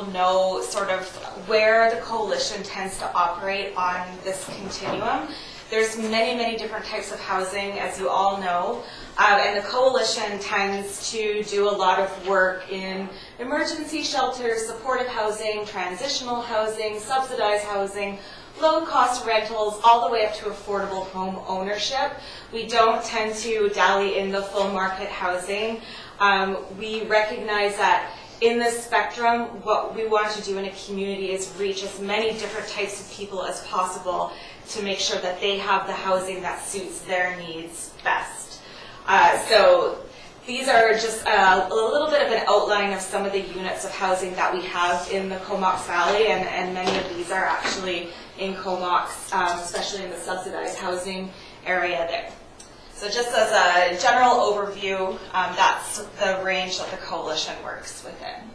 know sort of where the coalition tends to operate on this continuum. There's many different types of housing, as you all know, and the coalition tends to do a lot of work in emergency shelters, supportive housing, transitional housing, subsidized housing, low-cost rentals, all the way up to affordable home ownership. We don't tend to dally in the full market housing. We recognize that in this spectrum, what we want to do in a community is reach as many different types of people as possible to make sure that they have the housing that suits their needs best. So these are just a little bit of an outline of some of the units of housing that we have in the Comox Valley, and many of these are actually in Comox, especially in the subsidized housing area there. So just as a general overview, that's the range that the coalition works within.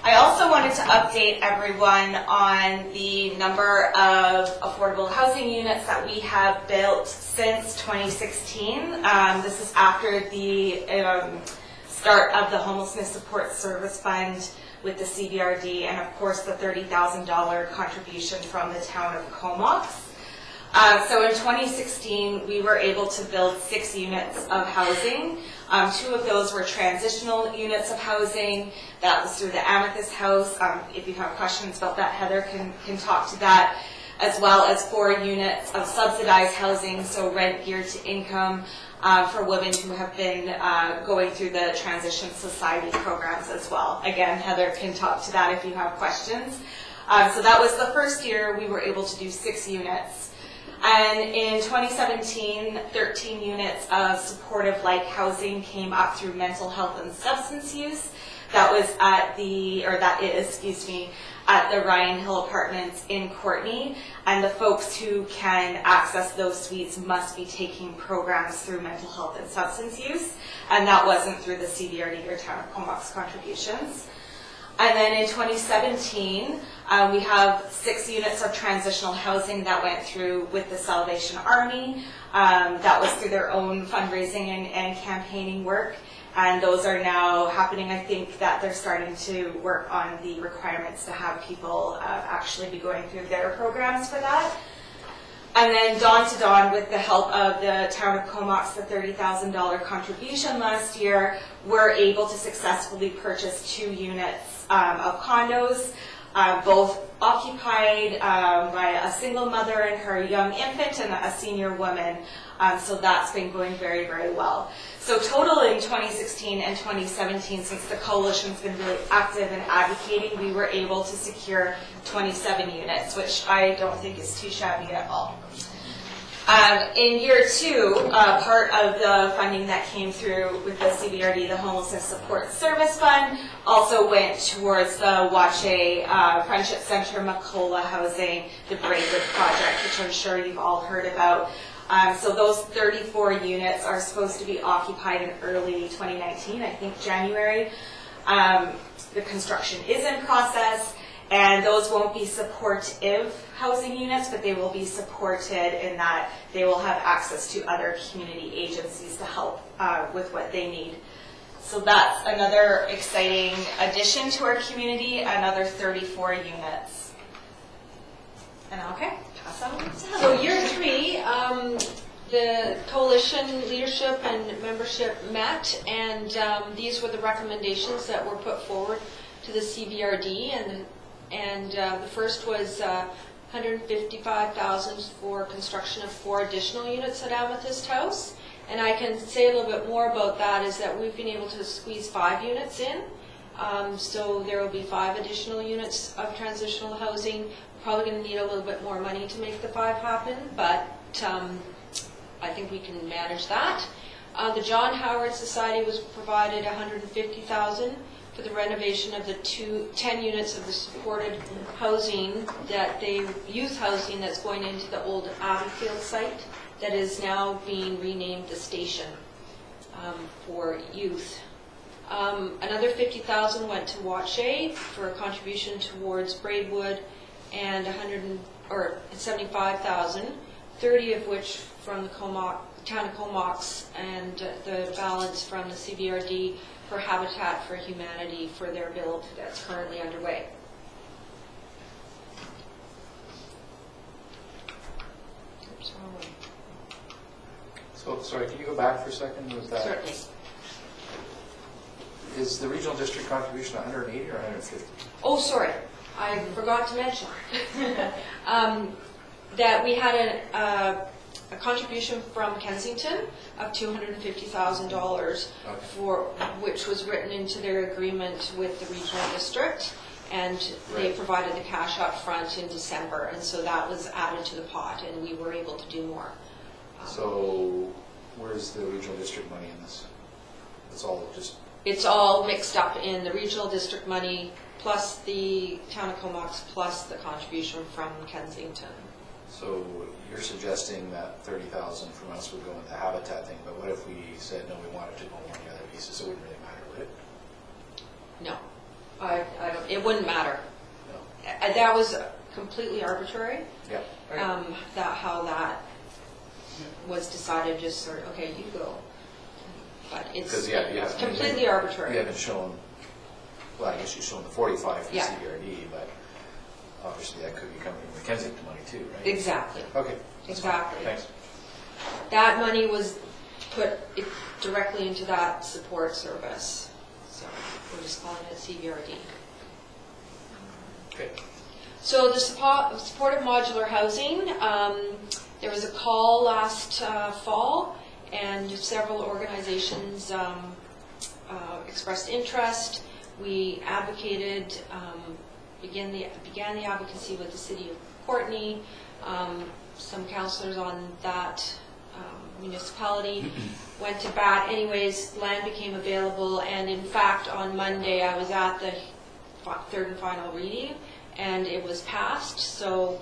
I also wanted to update everyone on the number of affordable housing units that we have built since 2016. This is after the start of the Homelessness Support Service Fund with the CBRD, and of course the $30,000 contribution from the town of Comox. So in 2016, we were able to build 6 units of housing. 2 of those were transitional units of housing. That was through the Amethyst House. If you have questions about that, Heather can talk to that, as well as 4 units of subsidized housing, so rent geared to income for women who have been going through the Transition Society programs as well. Again, Heather can talk to that if you have questions. So that was the first year we were able to do 6 units. And in 2017, 13 units of supportive-like housing came up through mental health and substance use. That was at the Ryan Hill Apartments in Courtenay. And the folks who can access those suites must be taking programs through mental health and substance use. And that wasn't through the CBRD or Town of Comox contributions. And then in 2017, we have 6 units of transitional housing that went through with the Salvation Army. That was through their own fundraising and campaigning work. And those are now happening. I think that they're starting to work on the requirements to have people actually be going through their programs for that. And then Dawn to Dawn, with the help of the Town of Comox, the $30,000 contribution last year, were able to successfully purchase 2 units of condos, both occupied by a single mother and her young infant and a senior woman. So that's been going very well. So total in 2016 and 2017, since the coalition's been really active in advocating, we were able to secure 27 units, which I don't think is too shabby at all. In year 2, part of the funding that came through with the CBRD, the Homelessness Support Service Fund, also went towards the Wache Friendship Center, Macola Housing, the Braidwood Project, which I'm sure you've all heard about. So those 34 units are supposed to be occupied in early 2019, I think January. The construction is in process, and those won't be supportive housing units, but they will be supported in that they will have access to other community agencies to help with what they need. So that's another exciting addition to our community, another 34 units. And okay, pass on to Heather. So year 3, the coalition leadership and membership met, and these were the recommendations that were put forward to the CBRD, and the first was $155,000 for construction of 4 additional units at Amethyst House. And I can say a little bit more about that, is that we've been able to squeeze 5 units in. So there will be 5 additional units of transitional housing. Probably going to need a little bit more money to make the 5 happen, but I think we can manage that. The John Howard Society was provided $150,000 for the renovation of the 10 units of the supported housing, youth housing that's going into the old Abbeyfield site that is now being renamed the station for youth. Another $50,000 went to Wache for a contribution towards Braidwood, and $75,000, 30 of which from the Town of Comox, and the balance from the CBRD for Habitat for Humanity for their build that's currently underway. Oops, wrong one. So, sorry, can you go back for a second with that? Certainly. Is the regional district contribution 180 or 150? Oh, sorry, I forgot to mention that we had a contribution from Kensington of $250,000 for which was written into their agreement with the regional district, and they Right. provided the cash up front in December, and so that was added to the pot, and we were able to do more. So, where's the regional district money in this? It's all just, It's all mixed up in the regional district money plus the town of Comox plus the contribution from Kensington. so you're suggesting that 30,000 from us would go into the Habitat thing, but what if we said, no, we wanted to go on the other pieces? It wouldn't really matter, would it? No, I don't, it wouldn't matter. No. That was completely arbitrary, Yeah. how that was decided, just sort of, okay, you go. But it's Because, yeah, you have- completely You arbitrary. haven't shown, well, I guess you've shown the 45 for Yeah. CBRD, but obviously that could be coming from the Kensington money too, right? Exactly. Okay. that's fine. Exactly. Thanks. That money was put directly into that support service. So we're just calling it CBRD. Okay. So the supportive modular housing, there was a call last fall, and several organizations expressed interest. We advocated, began the advocacy with the city of Courtenay. Some councillors on that municipality went to bat. Anyways, land became available, and in fact, on Monday, I was at the third and final reading, and it was passed. So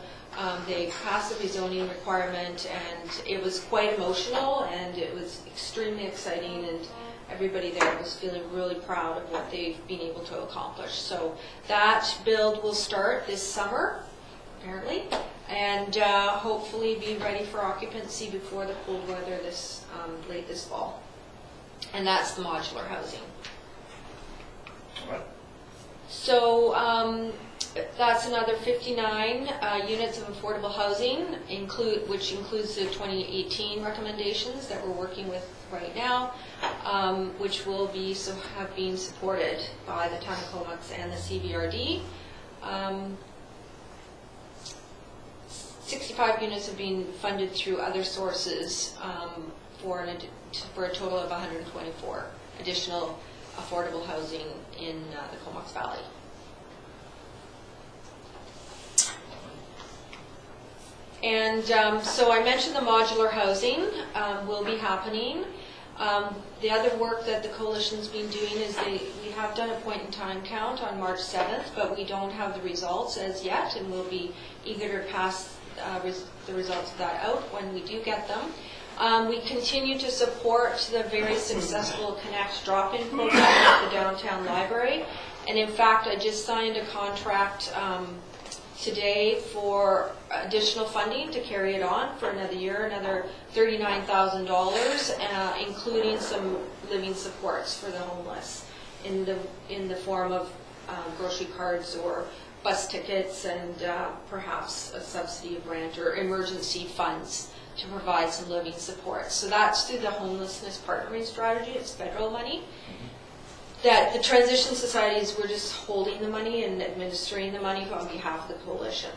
they passed the rezoning requirement, and it was quite emotional, and it was extremely exciting, and everybody there was feeling really proud of what they've been able to accomplish. So that build will start this summer, apparently, and hopefully be ready for occupancy before the cold weather late this fall. And that's the modular housing. All right. So that's another 59 units of affordable housing, which includes the 2018 recommendations that we're working with right now, which will have been supported by the town of Comox and the CBRD. 65 units have been funded through other sources for a total of 124 additional affordable housing in the Comox Valley. And so I mentioned the modular housing will be happening. The other work that the coalition's been doing is we have done a point-in-time count on March 7th, but we don't have the results as yet, and we'll be eager to pass the results of that out when we do get them. We continue to support the very successful Connect drop-in program at the downtown library, and in fact, I just signed a contract today for additional funding to carry it on for another year, another $39,000, including some living supports for the homeless in the form of grocery cards or bus tickets, and perhaps a subsidy of rent or emergency funds to provide some living support. So that's through the homelessness partnering strategy. It's federal money. That the transition societies were just holding the money and administering the money on behalf of the coalition.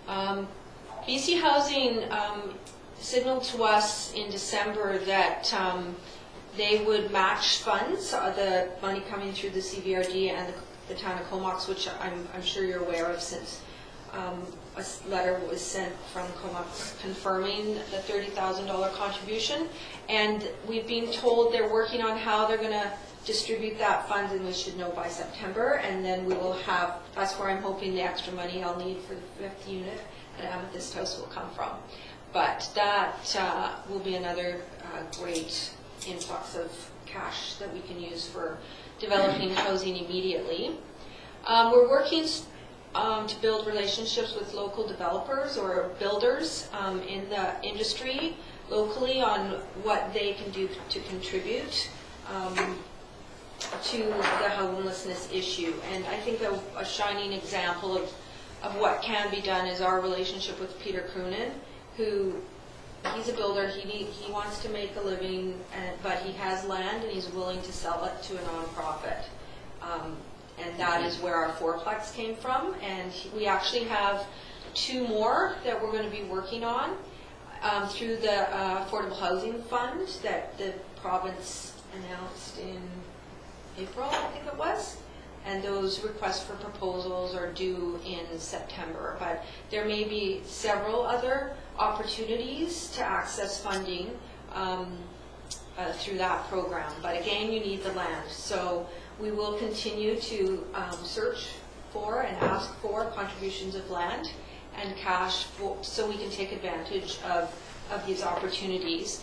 BC Housing signaled to us in December that they would match funds, the money coming through the CBRD and the town of Comox, which I'm sure you're aware of, since a letter was sent from Comox confirming the $30,000 contribution. And we've been told they're working on how they're going to distribute that fund, and we should know by September. And then we will have, that's where I'm hoping the extra money I'll need for the 5th unit at Amethyst House will come from. But that will be another great influx of cash that we can use for developing housing immediately. We're working to build relationships with local developers or builders in the industry locally on what they can do to contribute to the homelessness issue. And I think a shining example of what can be done is our relationship with Peter Croonan, who, he's a builder, he wants to make a living, but he has land and he's willing to sell it to a nonprofit. And that is where our fourplex came from. And we actually have 2 more that we're going to be working on through the Affordable Housing Fund that the province announced in April, I think it was. And those requests for proposals are due in September. But there may be several other opportunities to access funding through that program. But again, you need the land. So we will continue to search for and ask for contributions of land and cash so we can take advantage of these opportunities.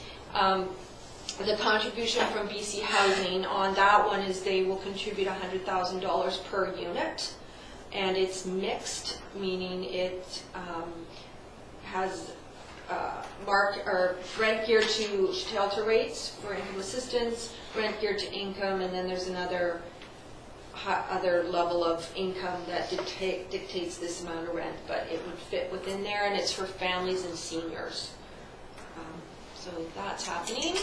The contribution from BC Housing on that one is they will contribute $100,000 per unit, and it's mixed, meaning it has rent geared to shelter rates for income assistance, rent geared to income, and then there's another other level of income that dictates this amount of rent, but it would fit within there, and it's for families and seniors. So that's happening.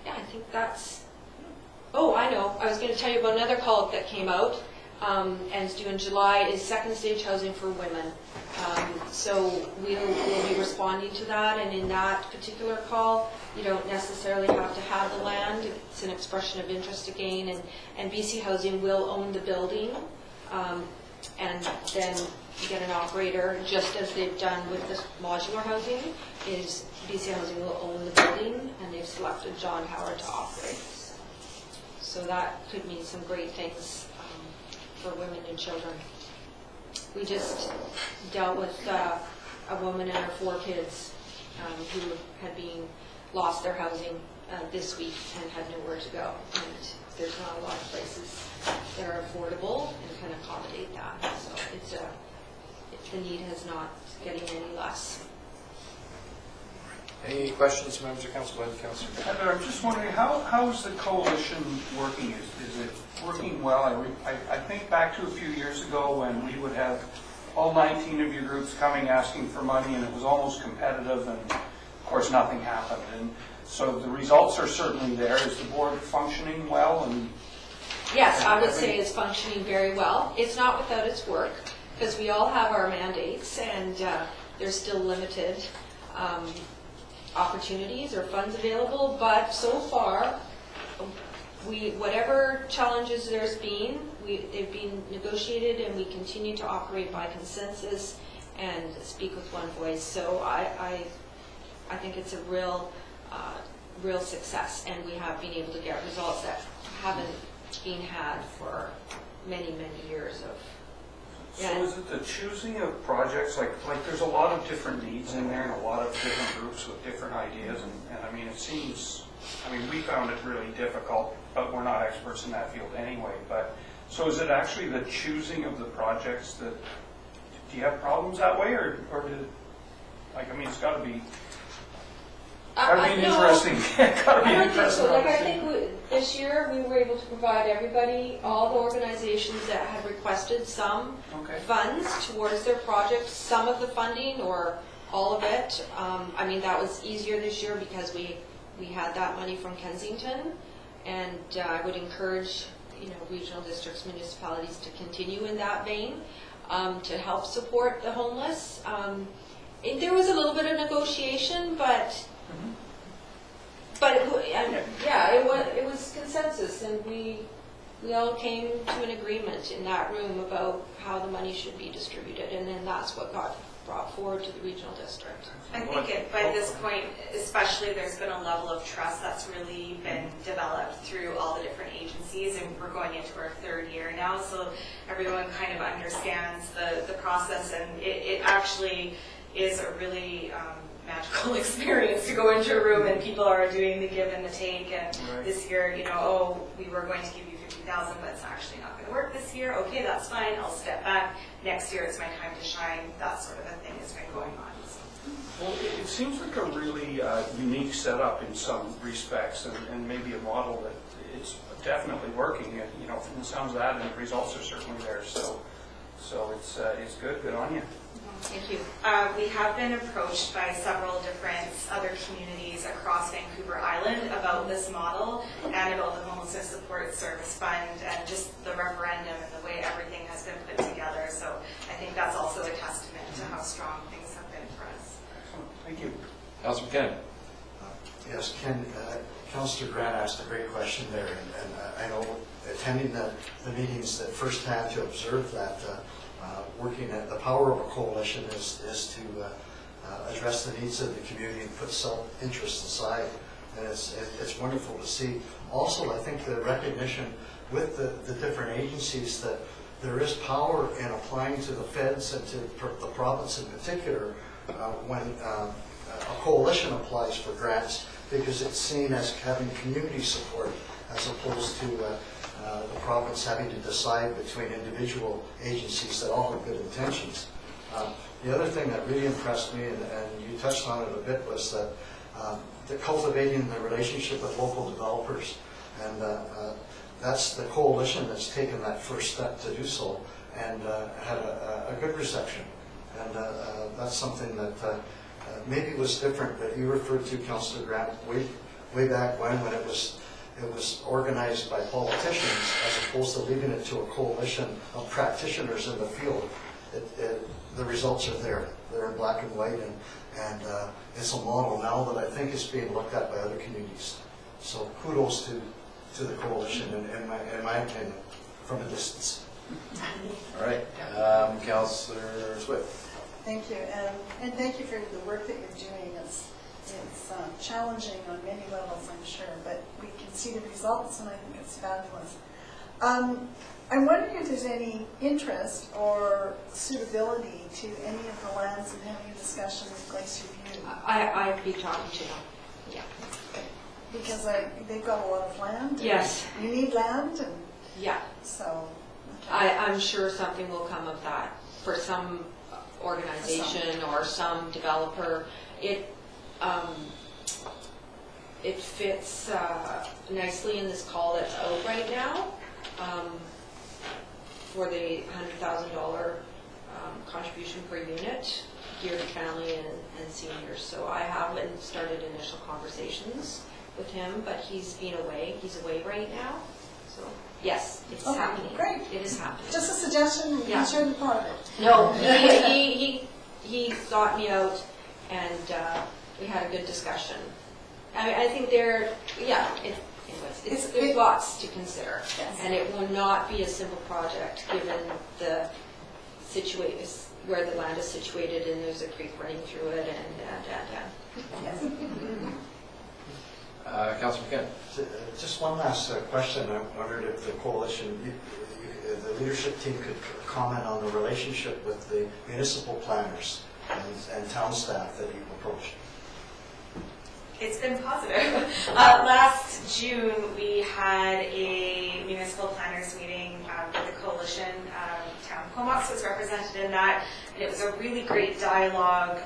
Yeah, I think that's... Oh, I know. I was going to tell you about another call-up that came out, and it's due in July, is second stage housing for women. So we'll be responding to that, and in that particular call, you don't necessarily have to have the land. It's an expression of interest again, and BC Housing will own the building, and then you get an operator, just as they've done with this modular housing, is BC Housing will own the building, and they've selected John Howard to operate. So that could mean some great things for women and children. We just dealt with a woman and her 4 kids who had lost their housing this week and had nowhere to go. And there's not a lot of places that are affordable and can accommodate that. So the need is not getting any less. Any questions, members of council? Go ahead, Councillor. Heather, I'm just wondering, how is the coalition working? Is it working well? I think back to a few years ago when we would have all 19 of your groups coming asking for money, and it was almost competitive, and of course nothing happened. And so the results are certainly there. Is the board functioning well? And yes, I would say it's functioning very well. It's not without its work, because we all have our mandates, and there's still limited opportunities or funds available, but so far, whatever challenges there's been, they've been negotiated, and we continue to operate by consensus and speak with one voice. So I think it's a real success, and we have been able to get results that haven't been had for many, many years of. So is it the choosing of projects, like there's a lot of different needs in there and a lot of different groups with different ideas, and I mean, it seems, we found it really difficult, but we're not experts in that field anyway, but, so is it actually the choosing of the projects that, do you have problems that way, or did, it's got to be, interesting. Gotta be I don't think interesting. so. I think this year we were able to provide everybody, all the organizations that had requested some funds towards their projects, some of the funding or all of it. That was easier this year because we had that money from Kensington, and I would encourage regional districts, municipalities to continue in that vein to help support the homeless. There was a little bit of negotiation, but. It was consensus, and we all came to an agreement in that room about how the money should be distributed, and then that's what got brought forward to the regional district. I think by this point, especially, there's been a level of trust that's really been developed through all the different agencies, and we're going into our 3rd year now, so everyone kind of understands the process, and it actually is a really magical experience to go into a room and people are doing the give and the take, and this year, we were going to give you 50,000, but it's actually not going to work this year. Okay, that's fine, I'll step back. Next year it's my time to shine. That sort of a thing has been going on. So. Well, it seems like a really unique setup in some respects, and maybe a model that is definitely working. And, you know, from the sounds of that, and the results are certainly there. So it's good. Good on you. Thank you. We have been approached by several different other communities across Vancouver Island about this model and about the Homelessness Support Service Fund and just the referendum and the way everything has been put together. So I think that's also a testament to how strong things have been for us. Excellent. Thank you. Councilor McKinnon. Yes, Ken, Councillor Grant asked a great question there, and I know attending the meetings that firsthand to observe that working at the power of a coalition is to address the needs of the community and put self-interest aside, and it's wonderful to see. Also, I think the recognition with the different agencies that there is power in applying to the feds and to the province in particular when a coalition applies for grants, because it's seen as having community support as opposed to the province having to decide between individual agencies that all have good intentions. The other thing that really impressed me, and you touched on it a bit, was that the cultivating the relationship with local developers, and that's the coalition that's taken that first step to do so, and had a good reception. And that's something that maybe was different, but you referred to, Councillor Grant, way back when it was organized by politicians as opposed to leaving it to a coalition of practitioners in the field. The results are there. They're in black and white, and it's a model now that I think is being looked at by other communities. So kudos to the coalition, in my opinion, from a distance. All right. Councillor Swift. Thank you, and thank you for the work that you're doing. It's challenging on many levels, I'm sure, but we can see the results, and I think it's fabulous. I'm wondering if there's any interest or suitability to any of the lands and having a discussion with Glacier View. I'd be talking to them. Yeah. Because they've got a lot of land. Yes. You need land, and Yeah. so. Okay. I'm sure something will come of that for some organization or some developer. It fits nicely in this call that's out right now for the $100,000 contribution per unit geared to family and seniors. So I haven't started initial conversations with him, but he's been away. He's away right now. So yes, it's Okay, happening. great. It is happening. Just a suggestion, Yeah. I'm sure you're part of it. No, he sought me out, and we had a good discussion. I mean, I think there's lots to consider, Yes. and it will not be a simple project given the situation where the land is situated, and there's a creek running through it, and Yes. Councillor McKinnon. Just one last question. I wondered if the coalition, the leadership team could comment on the relationship with the municipal planners and town staff that you've approached. It's been positive. Last June, we had a municipal planners meeting with the coalition. Town Comox was represented in that. And it was a really great dialogue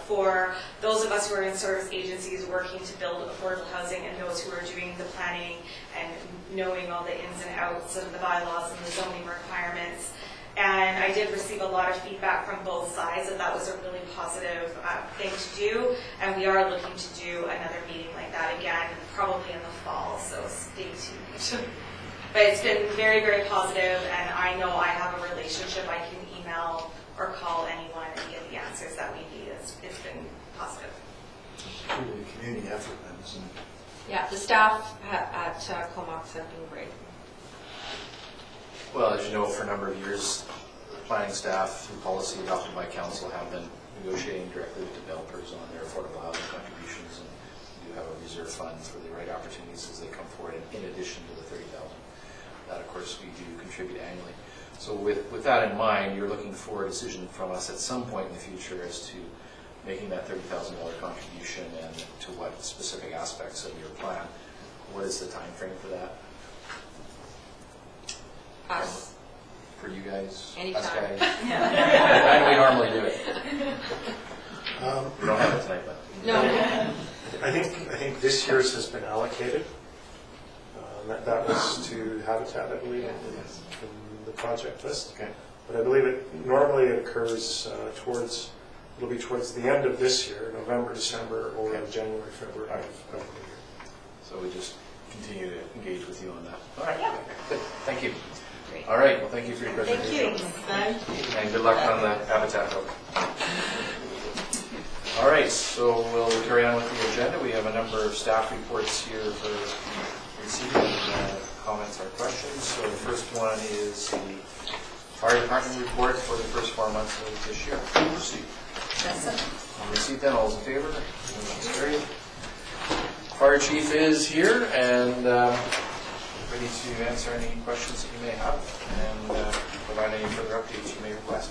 for those of us who are in service agencies working to build affordable housing and those who are doing the planning and knowing all the ins and outs of the bylaws and the zoning requirements. And I did receive a lot of feedback from both sides that was a really positive thing to do. And we are looking to do another meeting like that again, probably in the fall, so stay tuned. But it's been very, very positive, and I know I have a relationship. I can email or call anyone and get the answers that we need. It's been positive. It's truly a community effort, then, isn't it? yeah, the staff at Comox have been great. Well, as you know, for a number of years, the planning staff, through policy adopted by council, have been negotiating directly with developers on their affordable housing contributions, and we do have a reserve fund for the right opportunities as they come forward, in addition to the $30,000. That, of course, we do contribute annually. So with that in mind, you're looking for a decision from us at some point in the future as to making that $30,000 contribution and to what specific aspects of your plan. What is the time frame for that? Us. For you guys? Anytime. Us guys? When do we normally do it? We don't have it tonight, but. No. I think this year's has been allocated. That was to Habitat, I believe, in the project list. Okay. But I believe it normally occurs it'll be towards the end of this year, November, December, or Okay. January, February of the year. So we just continue to engage with you on that. All right, good, thank you. Great. All right, well, thank you for your Thank presentation. you. And good luck on the Habitat Vote. All right, so we'll carry on with the agenda. We have a number of staff reports here for receiving comments or questions. So the first one is the fire department report for the first 4 months of this year. I'll receive that. All those in favor? Motion's carried. Fire chief is here and ready to answer any questions that you may have and provide any further updates you may request.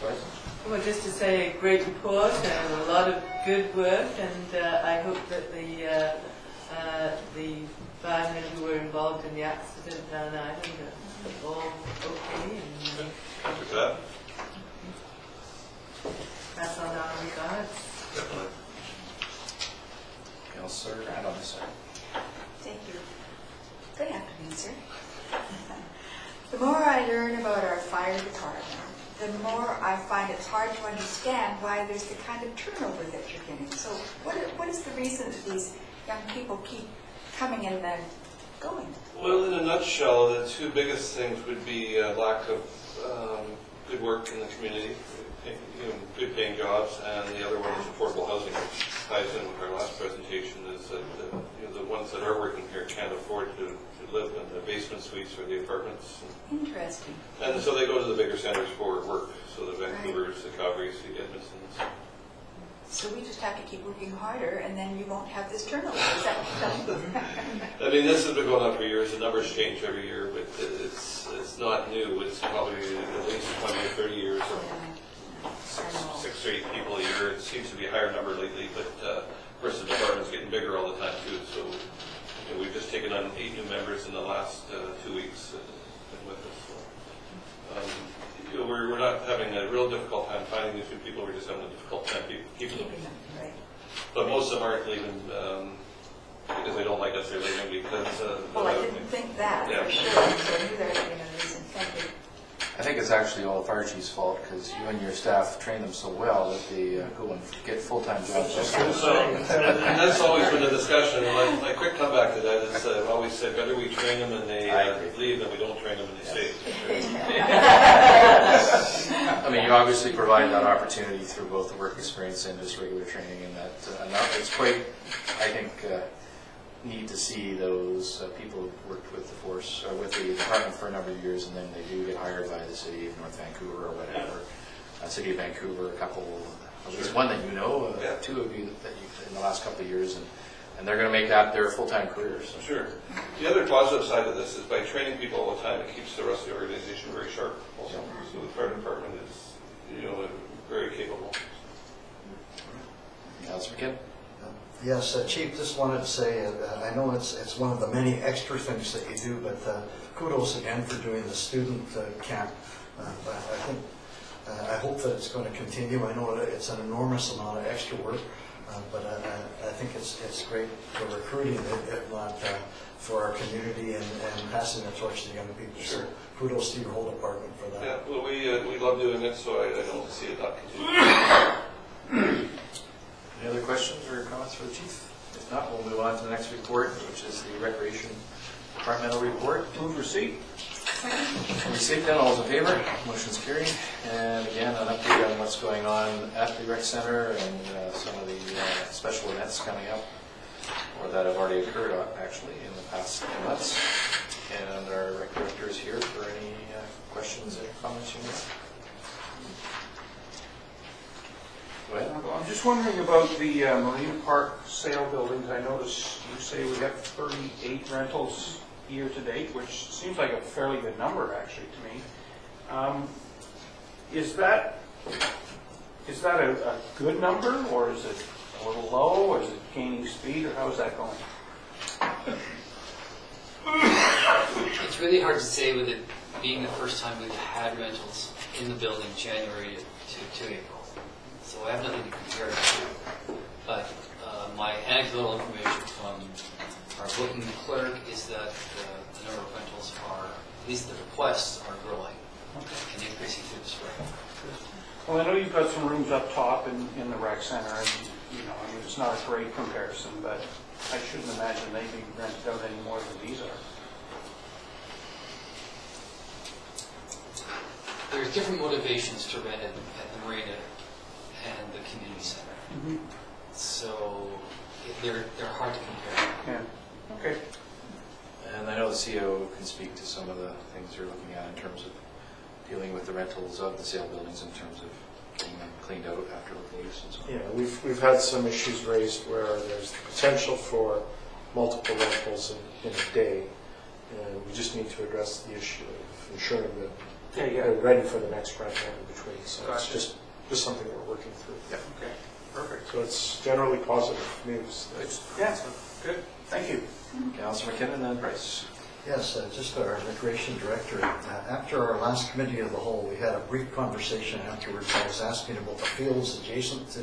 Go ahead. Well, just to say, a great report and a lot of good work, and I hope that the firemen who were involved in the accident down Island are all okay. And pass on our regards. Councillor Adams, sir. Thank you. Good afternoon, sir. The more I learn about our fire department, the more I find it's hard to understand why there's the kind of turnover that you're getting. So what is the reason that these young people keep coming and then going? Well, in a nutshell, the two biggest things would be lack of good work in the community, good paying jobs, and the other one is affordable housing, which ties in with our last presentation, is that the ones that are working here can't afford to live in the basement suites or the apartments. Interesting. And so they go to the bigger centers for work, so the Vancouvers, the Calgarys, the Edmontons. So we just have to keep working harder, and then you won't have this turnover. Is that what you're telling me? I mean, this has been going on for years. The numbers change every year, but it's not new. It's probably at least 20 or 30 years of six or eight people a year. It seems to be a higher number lately, but of course the department's getting bigger all the time too. So we've just taken on 8 new members in the last 2 weeks been with us. So, we're not having a real difficult time finding these new people. We're just having a difficult time keeping them. Right. But most of them aren't leaving because they don't like us. They're leaving because. Well, I didn't think that, Yeah. for sure. So I knew there would be a reason. Thank you. I think it's actually all the fire chief's fault because you and your staff train them so well that they go and get full-time jobs. So, and that's always been a discussion, and my quick comeback to that is I've always said, better we train them and they leave than we don't train them and they stay. I mean, you obviously provide that opportunity through both the work experience and just regular training, and it's quite, I think, neat to see those people who've worked with the force, or with the department for a number of years, and then they do get hired by the city of North Vancouver or whatever. City of Vancouver, a couple, at least one that you know, 2 of you that you've in the last couple of years, and they're going to make that their full-time careers. So. Sure. The other positive side of this is by training people all the time, it keeps the rest of the organization very sharp also. So the fire department is, very capable. Councilor McKim? Yes, Chief, just wanted to say, I know it's one of the many extra things that you do, but kudos again for doing the student camp. I hope that it's going to continue. I know it's an enormous amount of extra work, but I think it's great for recruiting, if not for our community and passing the torch to young people. Sure. So kudos to your whole department for that. Yeah, well, we love doing it, so I don't see it not continuing. Any other questions or comments for the chief? If not, we'll move on to the next report, which is the Recreation Departmental Report. Move receipt. Receipt then, all those in favor? Motion's carried. And again, an update on what's going on at the rec center and some of the special events coming up, or that have already occurred actually in the past few months. And our rec director is here for any questions or comments you may. Go ahead. I'm just wondering about the Marine Park sale buildings. I noticed you say we have 38 rentals year to date, which seems like a fairly good number actually to me. Is that a good number, or is it a little low, or is it gaining speed, or how is that going? It's really hard to say with it being the first time we've had rentals in the building January to April. so I have nothing to compare it to. But my anecdotal information from our booking clerk is that the number of rentals are, at least the requests are growing and increasing through the spring. Well, I know you've got some rooms up top in the rec center, and, you know, I mean, it's not a great comparison, but I shouldn't imagine they'd be rented out any more than these are. There's different motivations to rent at the marina and the community center. So they're hard to compare. Yeah, okay. And I know the CEO can speak to some of the things you're looking at in terms of dealing with the rentals of the sale buildings in terms of getting them cleaned out after local use and so on. Yeah, we've had some issues raised where there's the potential for multiple rentals in a day, and we just need to address the issue of ensuring that they're ready for the next rental in between. So Gotcha. it's just something we're working through. Yeah. Okay, perfect. So it's generally positive news. Yeah, good, thank you. Councillor McKinnon, then Price. Yes, just our recreation director. After our last committee of the whole, we had a brief conversation afterwards. I was asking about the fields adjacent to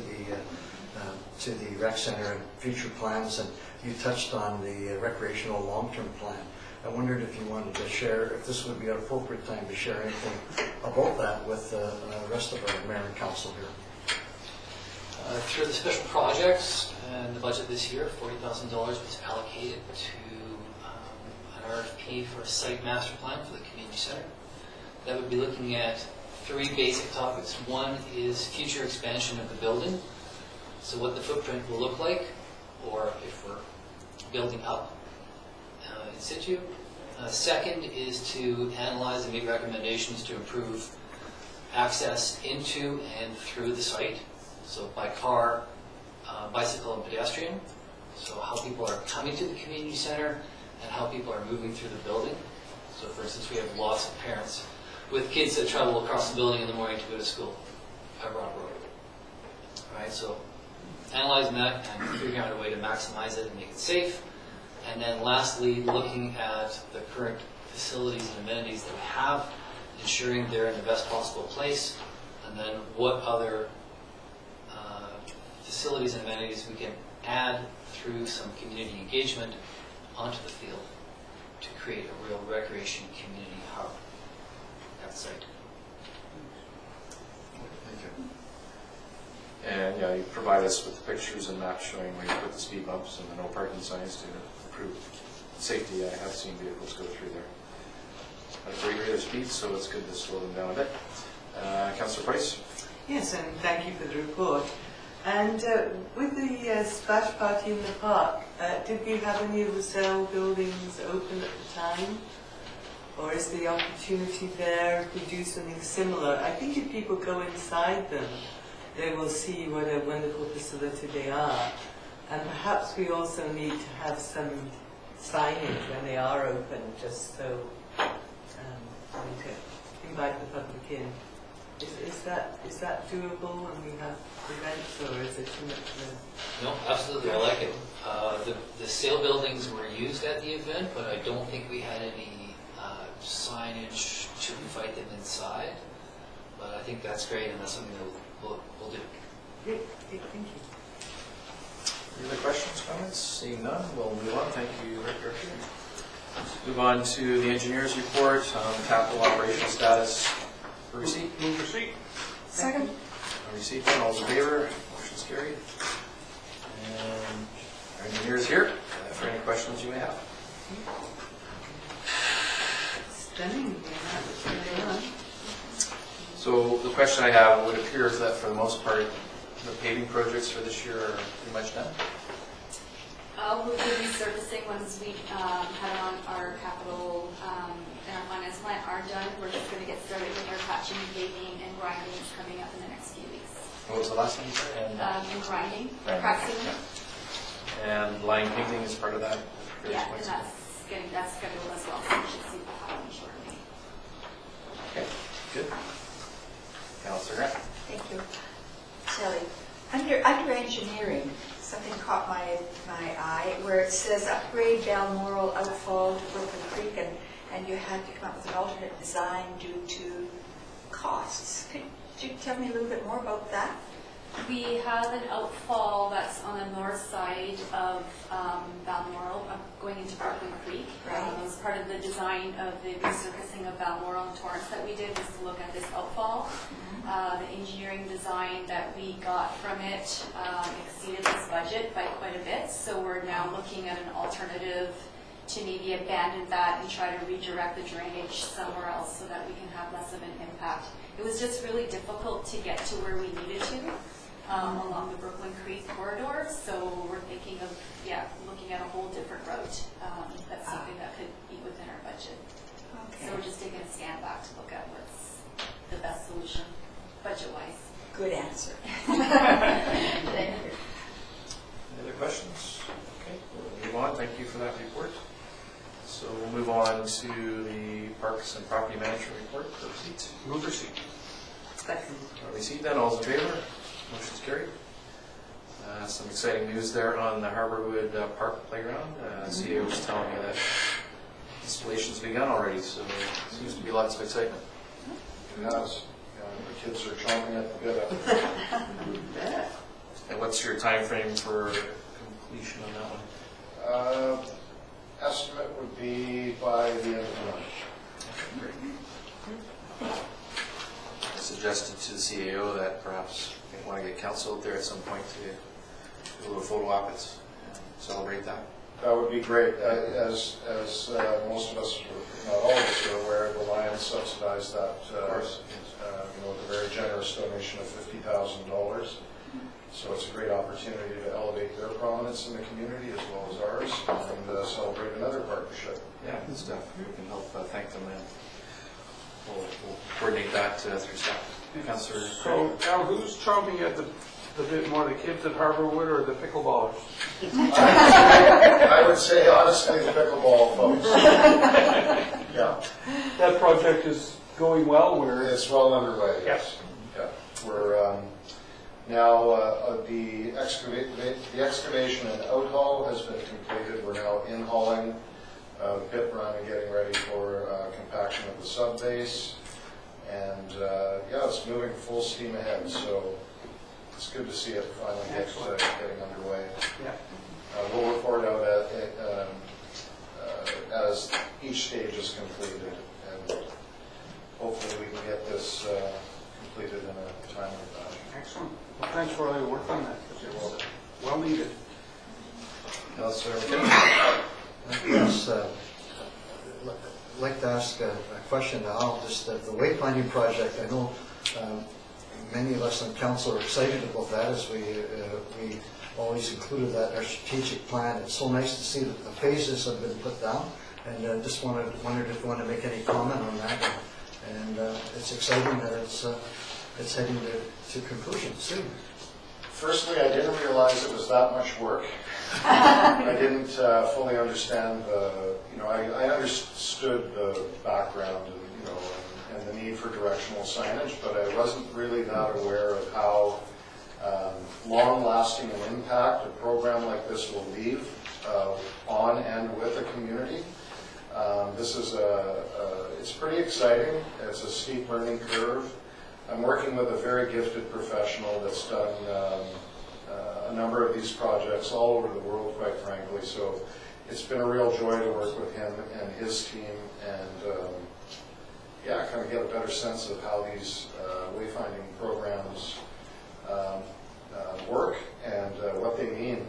the rec center and future plans, and you touched on the recreational long-term plan. I wondered if you wanted to share, if this would be an appropriate time to share anything about that with the rest of our mayor and council here. Through the special projects and the budget this year, $40,000 was allocated to an RFP for a site master plan for the community center. That would be looking at 3 basic topics. One is future expansion of the building, so what the footprint will look like, or if we're building up in situ. Second is to analyze and make recommendations to improve access into and through the site, so by car, bicycle, and pedestrian. So how people are coming to the community center and how people are moving through the building. So for instance, we have lots of parents with kids that travel across the building in the morning to go to school at Broad Road. Right, so analyzing that and figuring out a way to maximize it and make it safe. And then lastly, looking at the current facilities and amenities that we have, ensuring they're in the best possible place, and then what other facilities and amenities we can add through some community engagement onto the field to create a real recreation community hub at the site. Thank you. And yeah, you provide us with the pictures and maps showing where you put the speed bumps and the no parking signs to improve safety. I have seen vehicles go through there at a great rate of speed, so it's good to slow them down a bit. Councillor Price? Yes, and thank you for the report. And with the splash party in the park, did we have any of the cell buildings open at the time? Or is the opportunity there to do something similar? I think if people go inside them, they will see what a wonderful facility they are. And perhaps we also need to have some signage when they are open, just so we can invite the public in. Is that doable when we have events, or is it too much? No, absolutely, I like it. The sale buildings were used at the event, but I don't think we had any signage to invite them inside. But I think that's great, and that's something that we'll do. Great, thank you. Any other questions, comments? Seeing none, we'll move on. Thank you, Director. Move on to the engineer's report on capital operation status for receipt. Move receipt. Second. Receipt done, all those in favor, motion's carried. And our engineer is here for any questions you may have. Stunning. So the question I have would appear is that for the most part, the paving projects for this year are pretty much done. We'll be resurfacing ones we had on our capital and our finance plan are done. We're just going to get started with our patching, paving, and grinding is coming up in the next few weeks. What was the last thing you said? And grinding, Grinding, crack sealing. Yeah. And line painting is part of that? Yeah, and that's scheduled as well, so we should see that happen shortly. Okay, good. Councillor Grant. Thank you. Shelley, under engineering, something caught my eye where it says upgrade Balmoral outfall to Brooklyn Creek, and you had to come up with an alternate design due to costs. Could you tell me a little bit more about that? We have an outfall that's on the north side of Balmoral, going into Brooklyn Creek. It was part of the design of the resurfacing of Balmoral and Torrance that we did, was to look at this outfall. The engineering design that we got from it exceeded this budget by quite a bit, so we're now looking at an alternative to maybe abandon that and try to redirect the drainage somewhere else so that we can have less of an impact. It was just really difficult to get to where we needed to along the Brooklyn Creek corridor, so we're thinking of, looking at a whole different route. That's something that could be within our budget. So we're just taking a scan back to look at what's the best solution, budget-wise. Good answer. Thank you. Any other questions? Okay, we'll move on. Thank you for that report. So we'll move on to the Parks and Property Management report for receipt. Move receipt. Receipt then, all's in favor? Motion's carried. Some exciting news there on the Harborwood Park Playground. CEO was telling me that installation's begun already, so there seems to be lots of excitement. It has. The kids are chomping at the bit. And what's your time frame for completion on that one? Estimate would be by the end of the month. I suggested to the CAO that perhaps they want to get council out there at some point to do a little photo op and celebrate that. That would be great. As most of us, not all of us, are aware, the Lions subsidized that with a very generous donation of $50,000. So it's a great opportunity to elevate their prominence in the community as well as ours and celebrate another partnership. Yeah, good stuff. We can help thank them and we'll coordinate that through staff. Councillor. So now who's chomping at the bit more, the kids at Harborwood or the pickleballers? I would say honestly the pickleball folks. Yeah. That project is going well. It's well underway. Yes. Yeah. We're now the excavation and out haul has been completed. We're now in hauling the pit run and getting ready for compaction of the sub base. And it's moving full steam ahead. So it's good to see it finally getting underway. Yeah. We'll report out as each stage is completed, and hopefully we can get this completed in a timely fashion. Excellent. Well, thanks for all your work on that. It's well needed. Councillor. Yes, I'd like to ask a question now. Just the wayfinding project, I know many of us on council are excited about that, as we always included that in our strategic plan. It's so nice to see that the phases have been put down, and just wondered if you want to make any comment on that. And it's exciting that it's heading to conclusion soon. Firstly, I didn't realize it was that much work. I didn't fully understand I understood the background and the need for directional signage, but I wasn't really that aware of how long-lasting an impact a program like this will leave on and with a community. This is it's pretty exciting. It's a steep learning curve. I'm working with a very gifted professional that's done a number of these projects all over the world, quite frankly. So it's been a real joy to work with him and his team and kind of get a better sense of how these wayfinding programs work and what they mean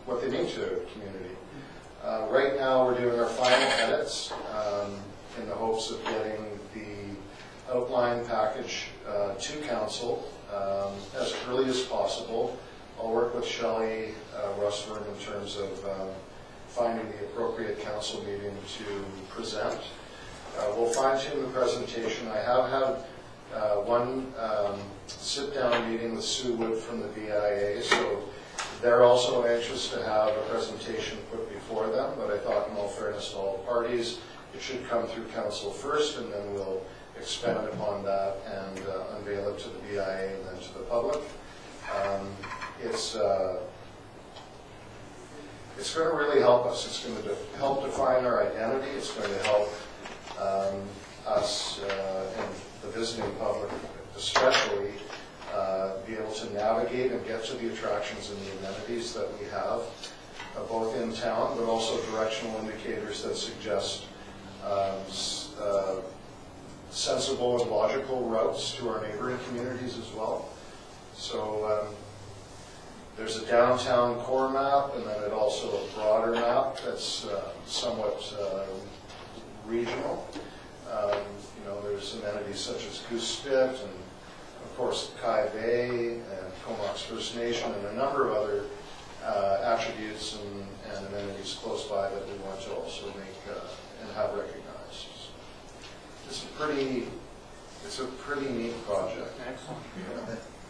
what they mean to a community. Right now we're doing our final edits in the hopes of getting the outline package to council as early as possible. I'll work with Shelley Russford in terms of finding the appropriate council meeting to present. We'll fine-tune the presentation. I have had one sit-down meeting with Sue Wood from the BIA, so they're also anxious to have a presentation put before them, but I thought in all fairness to all parties, it should come through council first, and then we'll expand upon that and unveil it to the BIA and then to the public. It's going to really help us. It's going to help define our identity. It's going to help us and the visiting public especially be able to navigate and get to the attractions and the amenities that we have, both in town, but also directional indicators that suggest sensible and logical routes to our neighboring communities as well. So there's a downtown core map, and then also a broader map that's somewhat regional. There's amenities such as Goose Spit, and of course Kai Bay, and Comox First Nation, and a number of other attributes and amenities close by that we want to also make and have recognized. It's a pretty neat project. Excellent.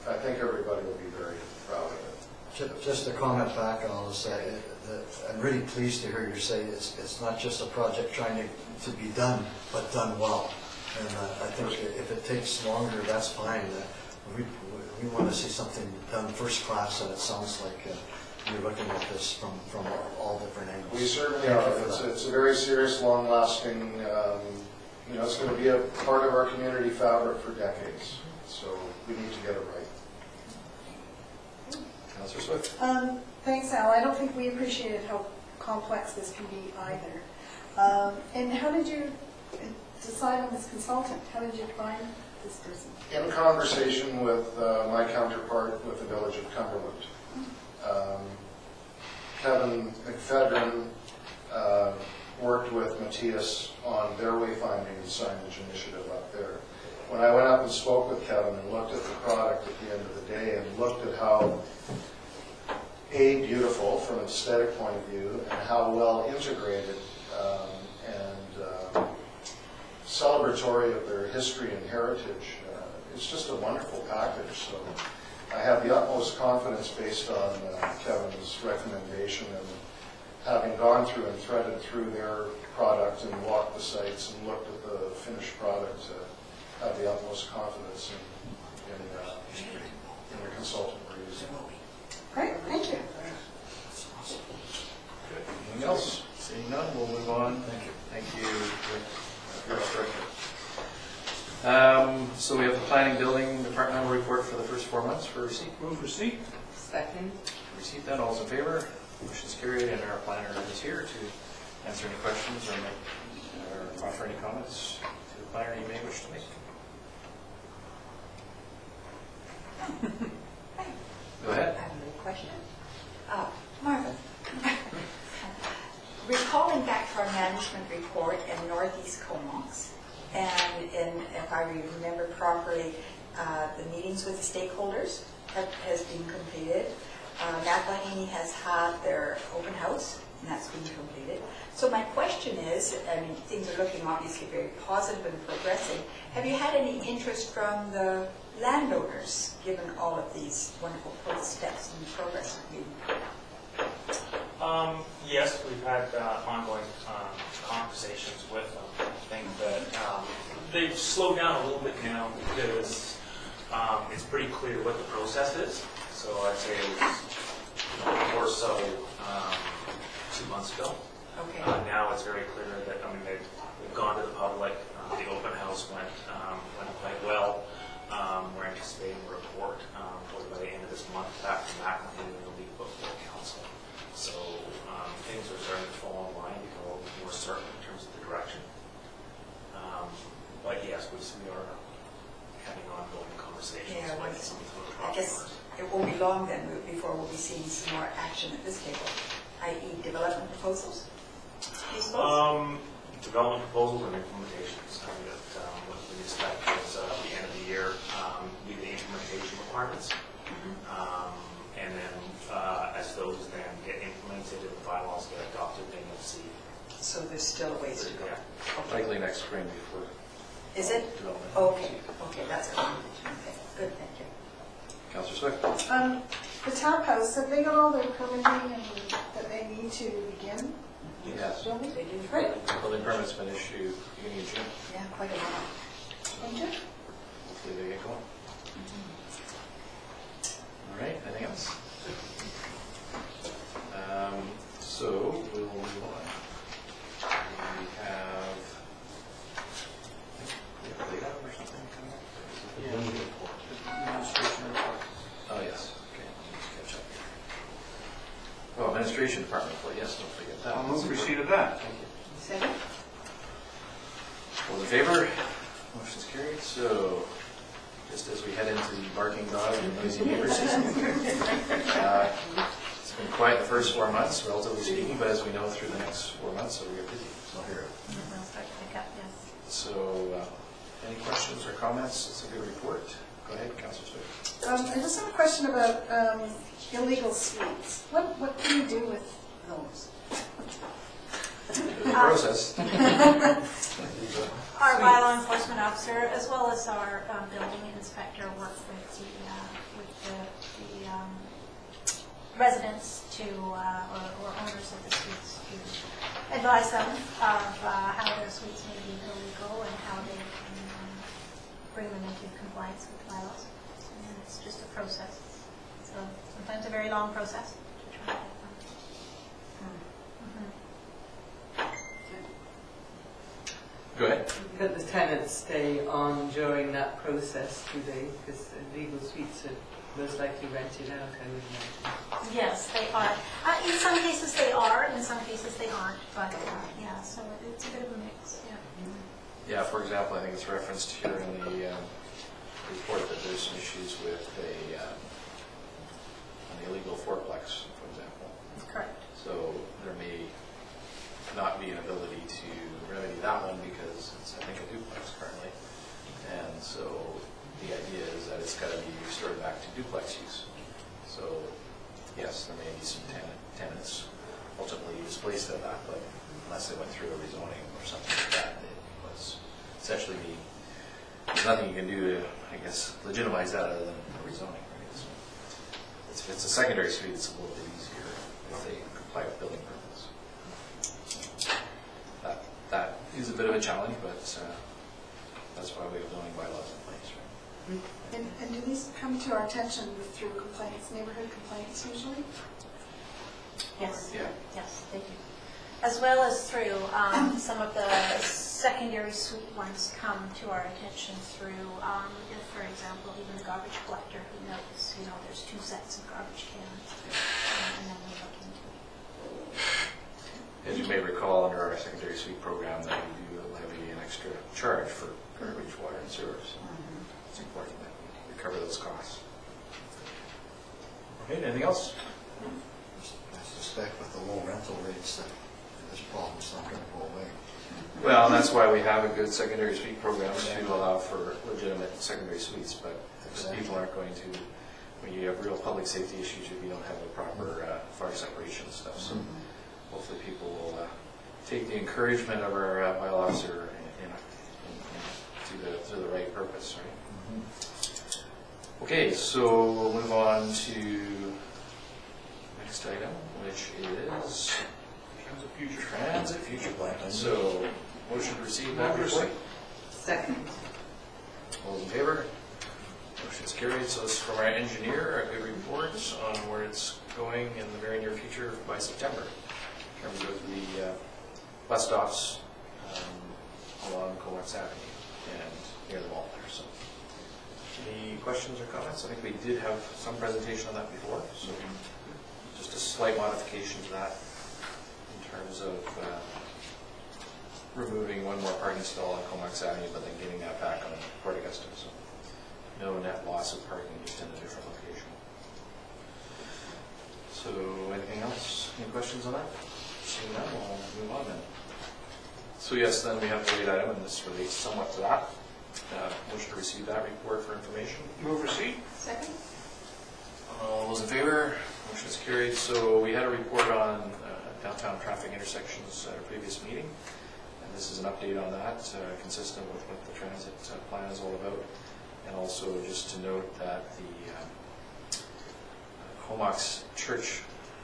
I think everybody will be very proud of it. Just to comment back, I'll say that I'm really pleased to hear you say it's not just a project trying to be done, but done well. And I think if it takes longer, that's fine. We want to see something done first class, and it sounds like you're looking at this from all different angles. We certainly are. It's a very serious, long-lasting, it's going to be a part of our community fabric for decades. So we need to get it right. Councillor Swift. Thanks, Al. I don't think we appreciated how complex this can be either. And how did you decide on this consultant? How did you find this person? In conversation with my counterpart with the Village of Cumberland, Kevin McFedrin worked with Matthias on their wayfinding and signage initiative up there. When I went up and spoke with Kevin and looked at the product at the end of the day and looked at how beautiful from an aesthetic point of view and how well integrated and celebratory of their history and heritage, it's just a wonderful package. So I have the utmost confidence based on Kevin's recommendation, and having gone through and threaded through their product and walked the sites and looked at the finished product, have the utmost confidence in the consultant we're using. Great, thank you. Good. Anything else? Seeing none, we'll move on. Thank you. Thank you, Director. So we have the Planning Building Departmental report for the first 4 months for receipt. Move receipt. Second. Receipt that, all's in favor? Motion's carried, and our planner is here to answer any questions or offer any comments to the planner you may wish to make. Go ahead. I have a question. Marvin, recalling back to our management report in Northeast Comox, and if I remember properly, the meetings with the stakeholders has been completed. Matlahini has had their open house, and that's been completed. So my question is, I mean, things are looking obviously very positive and progressing. Have you had any interest from the landowners, given all of these wonderful steps and progress have been? Yes, we've had ongoing conversations with them. I think that they've slowed down a little bit now because it's pretty clear what the process is. So I'd say it was more so 2 months ago. Okay. Now it's very clear that they've gone to the public. The open house went quite well. We're anticipating a report by the end of this month back from Matlahini, and it'll be before council. So things are starting to fall in line, become a little bit more certain in terms of the direction. But yes, we are having ongoing conversations with some of the I guess it won't be long then before we'll be seeing some more action at this table, i.e. development proposals. Development proposals and implementations. What we expect is at the end of the year be the implementation requirements. And then as those then get implemented and the bylaws get adopted, then you'll see. So there's still a ways to go. Yeah. Likely next spring before. Is it? Development. Okay, that's good. Okay, good, thank you. Councillor Swift. The tap house, have they got all their permitting and that they need to begin? Yes. Building? They do. Great, Building permit's been issued beginning of June. Yeah, quite a lot. thank you. Hopefully they get going. All right, anything else? So we'll move on. We have a late item or something coming up? Yeah. Administration report. Administration Department report, yes, don't forget that. I'll move receipt of that. Thank you. Second? All in favor? Motion's carried. So, just as we head into the barking dog and noisy neighbor season, it's been quiet the first 4 months, relatively speaking, but as we know, through the next 4 months, so we get busy. So here. So, any questions or comments? It's a good report. Go ahead, Councillor Swift. I just have a question about illegal suites. What do you do with those? The process. Our bylaw enforcement officer, as well as our building inspector, work with the residents to, or owners of the suites to advise them of how their suites may be illegal and how they can bring them into compliance with the bylaws. And it's just a process. So sometimes a very long process to try to get them. Go ahead. But the tenants stay on during that process, do they? Because illegal suites are most likely rented out, I would imagine. Yes, they are. In some cases they are, in some cases they aren't. But yeah, so it's a bit of a mix. Yeah. Yeah, for example, I think it's referenced here in the report that there's some issues with an illegal fourplex, for example. Correct. So there may not be an ability to remedy that one because it's, I think, a duplex currently. And so the idea is that it's got to be restored back to duplex use. So yes, there may be some tenants ultimately displaced of that, but unless they went through a rezoning or something like that, it was essentially there's nothing you can do to, I guess, legitimize that other than a rezoning. Right? So if it's a secondary suite, it's a little bit easier if they comply with building permits. That is a bit of a challenge, but that's why we have zoning bylaws in place, right? And do these come to our attention through complaints, neighborhood complaints usually? Yes. Yeah. Yes, they do. As well as through some of the secondary suite ones come to our attention through, if, for example, even the garbage collector who knows, there's 2 sets of garbage cans, and then we look into it. As you may recall, under our secondary suite program, that we do levy an extra charge for garbage, water, and sewers. It's important that we cover those costs. Okay, anything else? I suspect with the low rental rates that this problem's not going to go away. Well, and that's why we have a good secondary suite program to allow for legitimate secondary suites, but people aren't going to, when you have real public safety issues, if you don't have the proper fire separation and stuff. So hopefully people will take the encouragement of our bylaw officer to the right purpose, right? Okay, so we'll move on to next item, which is Transit Future Plan. So, motion to receive that report. Second. All those in favor? Motion's carried. So this is from our engineer, a good report on where it's going in the very near future by September in terms of the bus stops along Comox Avenue and near the mall there. So, any questions or comments? I think we did have some presentation on that before, so just a slight modification to that in terms of removing one more parking stall on Comox Avenue, but then getting that back on Port Augusta. So no net loss of parking, just in a different location. So anything else? Any questions on that? Seeing none, we'll move on then. So yes, then we have the late item, and this relates somewhat to that. Motion to receive that report for information. Move receipt. Second? All those in favor? Motion is carried. So we had a report on downtown traffic intersections at a previous meeting. And this is an update on that, consistent with what the transit plan is all about. And also just to note that the Comox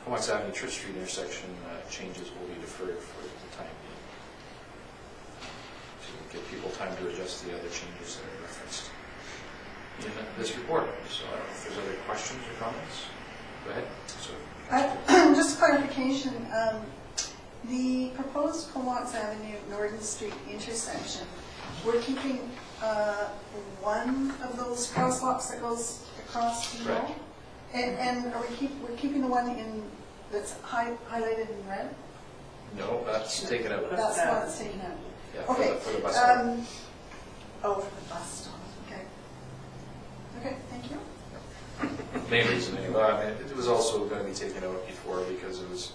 Avenue Church Street intersection changes will be deferred for the time being, to give people time to adjust the other changes that are referenced in this report. So I don't know if there's other questions or comments. Go ahead. Just clarification, the proposed Comox Avenue Norton Street intersection, we're keeping one of those crosswalks that goes across the road? Correct. And are we're keeping the one in that's highlighted in red? No, that's taken out. That's the one that's taken out. Yeah, Okay. for the bus stop. Oh, for the bus stop, okay. Okay, thank you. Main reason anyway. I mean, it was also going to be taken out before because it was,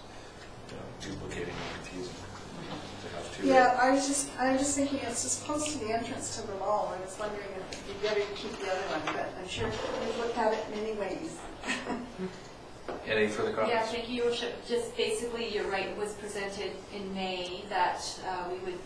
duplicating and confusing to have two. Yeah, I was just thinking it's just close to the entrance to the mall. I was wondering if it'd be better to keep the other one, but I'm sure we've looked at it many ways. Any further Yeah, comments? thank you, Your Worship. Just basically, you're right, it was presented in May that we would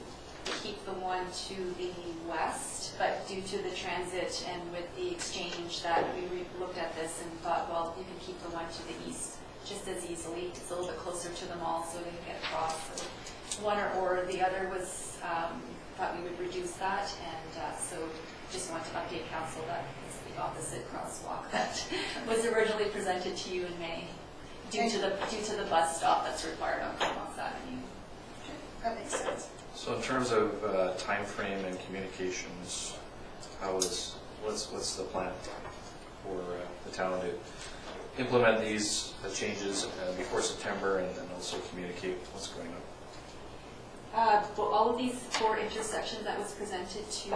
keep the one to the west, but due to the transit and with the exchange that we looked at this and thought, well, you can keep the one to the east just as easily. It's a little bit closer to the mall, so they can get across. So one or the other was, thought we would reduce that, and so just want to update council that it's the opposite crosswalk that was originally presented to you in May due to the bus stop that's required on Comox Avenue. That makes sense. So in terms of time frame and communications, what's the plan for the town to implement these changes before September, and then also communicate what's going on? Well, all of these 4 intersections that was presented to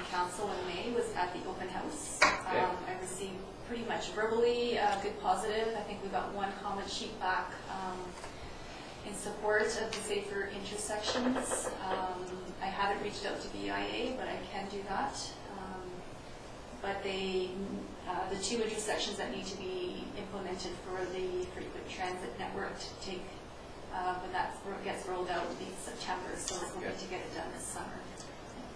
council in May was at the open house. Okay. I received pretty much verbally good positive. I think we got 1 comment sheet back in support of the safer intersections. I haven't reached out to BIA, but I can do that. But the 2 intersections that need to be implemented for the frequent transit network to take, when that gets rolled out, will be September, so we're hoping to get it done this summer.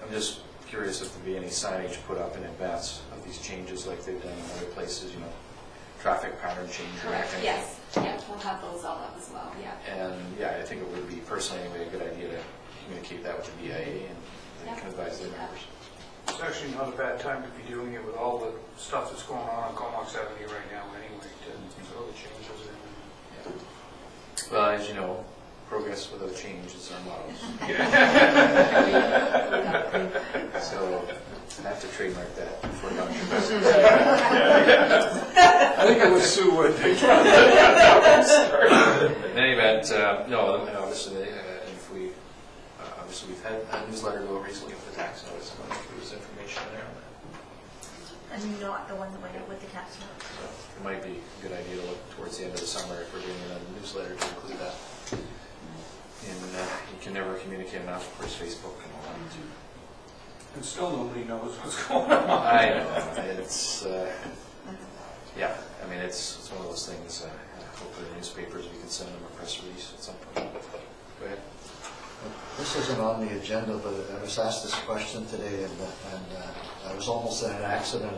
I'm just curious if there'll be any signage put up in advance of these changes like they've done in other places, traffic pattern change. Correct, yes. Yeah, we'll have those all up as well, yeah. And yeah, I think it would be personally anyway a good idea to communicate that with the BIA and they can advise their members. It's actually not a bad time to be doing it with all the stuff that's going on Comox Avenue right now anyway, to throw the changes in. Yeah. Well, as you know, progress without change is our motto. So I have to trademark that before Dr. I think it was Sue Wood. In any event, no, obviously, we've had a newsletter go recently with the tax notice. I'm not sure there's information in there on that. And not the one that went out with the tax note. So it might be a good idea to look towards the end of the summer if we're doing another newsletter to include that. And you can never communicate enough, of course, Facebook and all that. And still nobody knows what's going on. I know. It's, yeah, I mean, it's one of those things. Hopefully the newspapers, we can send them a press release at some point. Go ahead. This isn't on the agenda, but I was asked this question today, and I was almost in an accident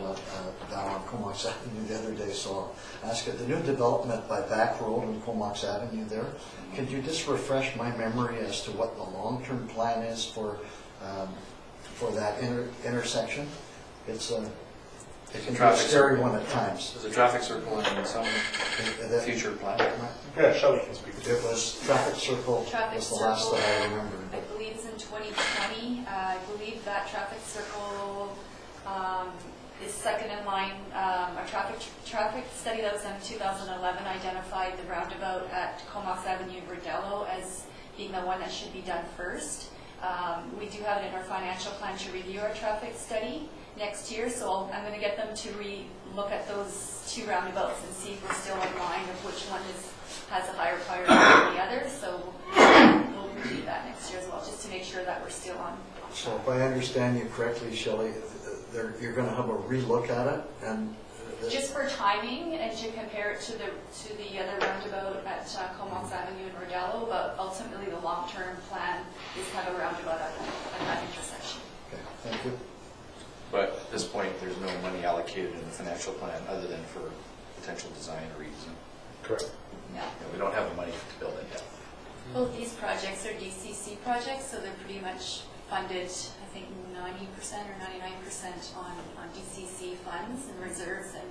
down on Comox Avenue the other day, so I'll ask it. The new development by Back Road and Comox Avenue there, can you just refresh my memory as to what the long-term plan is for that intersection? It can be a scary one at times. There's a traffic circle in some future plan. Yeah, Shelley can speak. It was traffic circle was the last that I remember. I believe it's in 2020. I believe that traffic circle is second in line. Our traffic study that was done in 2011 identified the roundabout at Comox Avenue in Bordello as being the one that should be done first. We do have it in our financial plan to review our traffic study next year, so I'm going to get them to look at those 2 roundabouts and see if we're still in line of which one has a higher priority than the other. So we'll review that next year as well, just to make sure that we're still on. So if I understand you correctly, Shelley, you're going to have a relook at it, and just for timing and to compare it to the other roundabout at Comox Avenue in Bordello, but ultimately the long-term plan is to have a roundabout at that intersection. Okay, thank you. But at this point, there's no money allocated in the financial plan other than for potential design or redesign. Correct. Yeah. We don't have the money to build it yet. Both these projects are DCC projects, so they're pretty much funded, I think 90% or 99% on DCC funds and reserves, and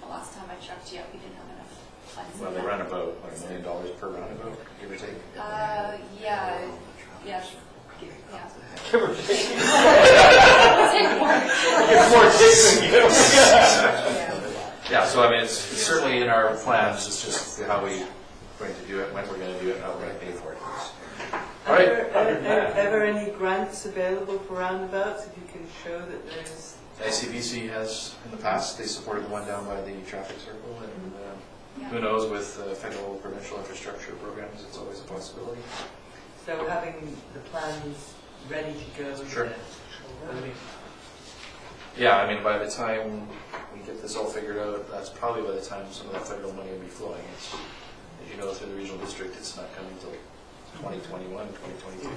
the last time I checked, we didn't have enough funds. Well, they run about, what, $1 million per roundabout, give or take? Yeah. Give or take. It's more take than Yeah, so I mean, it's certainly in our plans, it's just to how we're going to do it, when we're going to do it, and how we're going to pay for it. All Are right. there ever any grants available for roundabouts, if you can show that there's... ICBC has in the past, they supported the one down by the traffic circle, and who knows, with federal provincial infrastructure programs, it's always a possibility. So having the plans ready to go. Sure. Yeah, I mean, by the time we get this all figured out, that's probably by the time some of that federal money will be flowing. It's, as you know, through the regional district, it's not coming until 2021, 2022.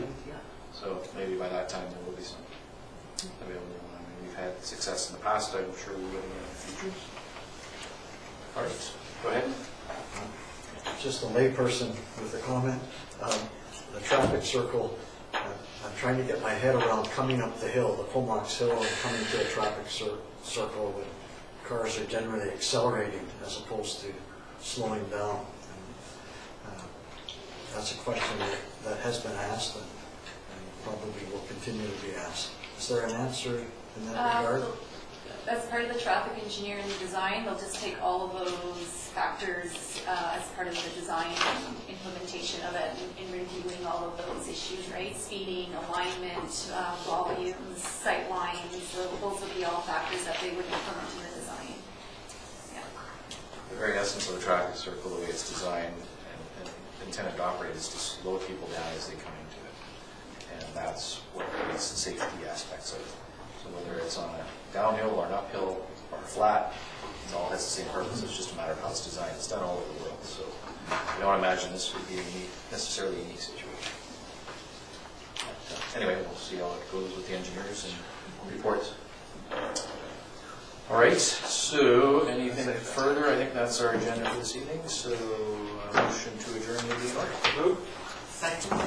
So maybe by that time there will be some available. I mean, we've had success in the past, I'm sure we will in the future. All right, go ahead. Just a layperson with a comment. The traffic circle, I'm trying to get my head around coming up the hill, the Comox Hill, and coming to a traffic circle when cars are generally accelerating as opposed to slowing down. And, that's a question that has been asked and probably will continue to be asked. Is there an answer in that regard? As part of the traffic engineering design, they'll just take all of those factors as part of the design and implementation of it and reviewing all of those issues, right? Speeding, alignment, volumes, sight lines, so those would be all factors that they would implement in the design. Yeah. The very essence of the traffic circle, the way it's designed and intended to operate, is to slow people down as they come into it. And that's what creates the safety aspects of it. So whether it's on a downhill or an uphill or flat, it all has the same purpose. It's just a matter of how it's designed. It's done all over the world. So I don't imagine this would be necessarily a unique situation. But, anyway, we'll see how it goes with the engineers and reports. All right, so anything further? I think that's our agenda for this evening. So motion to adjourn the meeting. Second.